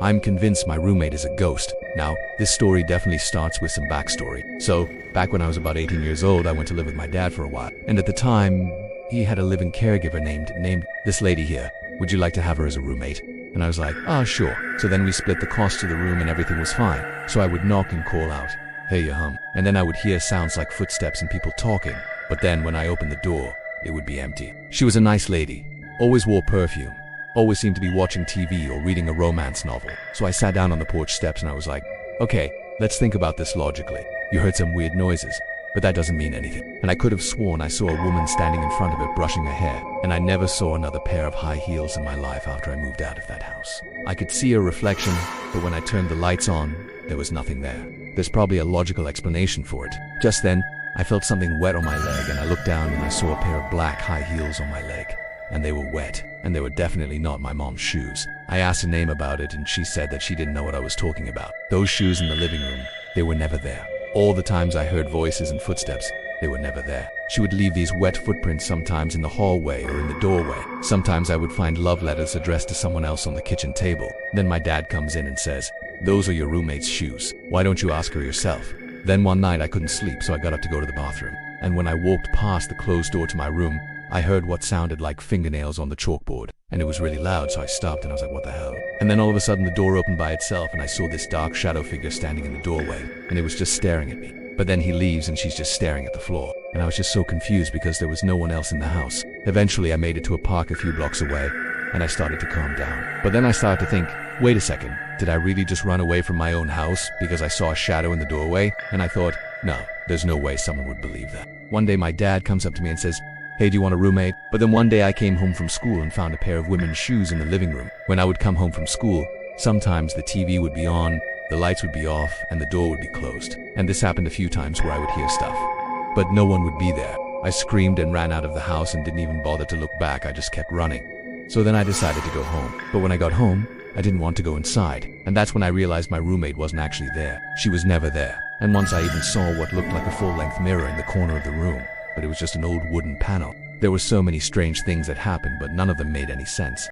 I'm convinced my roommate is a ghost. Now, this story definitely starts with some backstory. So, back when I was about 18 years old, I went to live with my dad for a while. And at the time, he had a living caregiver named this lady here. Would you like to have her as a roommate? And I was like, sure. So then we split the cost of the room and everything was fine. So I would knock and call out, hey, you hum. And then I would hear sounds like footsteps and people talking. But then when I opened the door, it would be empty. She was a nice lady, always wore perfume, always seemed to be watching TV or reading a romance novel. So I sat down on the porch steps and I was like, okay, let's think about this logically. You heard some weird noises, but that doesn't mean anything. And I could have sworn I saw a woman standing in front of it brushing her hair. And I never saw another pair of high heels in my life after I moved out of that house. I could see a reflection, but when I turned the lights on, there was nothing there. There's probably a logical explanation for it. Just then, I felt something wet on my leg and I looked down and I saw a pair of black high heels on my leg. And they were wet, and they were definitely not my mom's shoes. I asked her name about it and she said that she didn't know what I was talking about. Those shoes in the living room, they were never there. All the times I heard voices and footsteps, they were never there. She would leave these wet footprints sometimes in the hallway or in the doorway. Sometimes I would find love letters addressed to someone else on the kitchen table. Then my dad comes in and says, those are your roommate's shoes. Why don't you ask her yourself? Then one night I couldn't sleep, so I got up to go to the bathroom. And when I walked past the closed door to my room, I heard what sounded like fingernails on the chalkboard. And it was really loud, so I stopped and I was like, what the hell? And then all of a sudden the door opened by itself and I saw this dark shadow figure standing in the doorway. And it was just staring at me. But then he leaves and she's just staring at the floor. And I was just so confused because there was no one else in the house. Eventually I made it to a park a few blocks away and I started to calm down. But then I started to think, wait a second, did I really just run away from my own house because I saw a shadow in the doorway? And I thought, no, there's no way someone would believe that. One day my dad comes up to me and says, hey, do you want a roommate? But then one day I came home from school and found a pair of women's shoes in the living room. When I would come home from school, sometimes the TV would be on, the lights would be off, and the door would be closed. And this happened a few times where I would hear stuff. But no one would be there. I screamed and ran out of the house and didn't even bother to look back, I just kept running. So then I decided to go home. But when I got home, I didn't want to go inside. And that's when I realized my roommate wasn't actually there. She was never there. And once I even saw what looked like a full-length mirror in the corner of the room. But it was just an old wooden panel. There were so many strange things that happened, but none of them made any sense.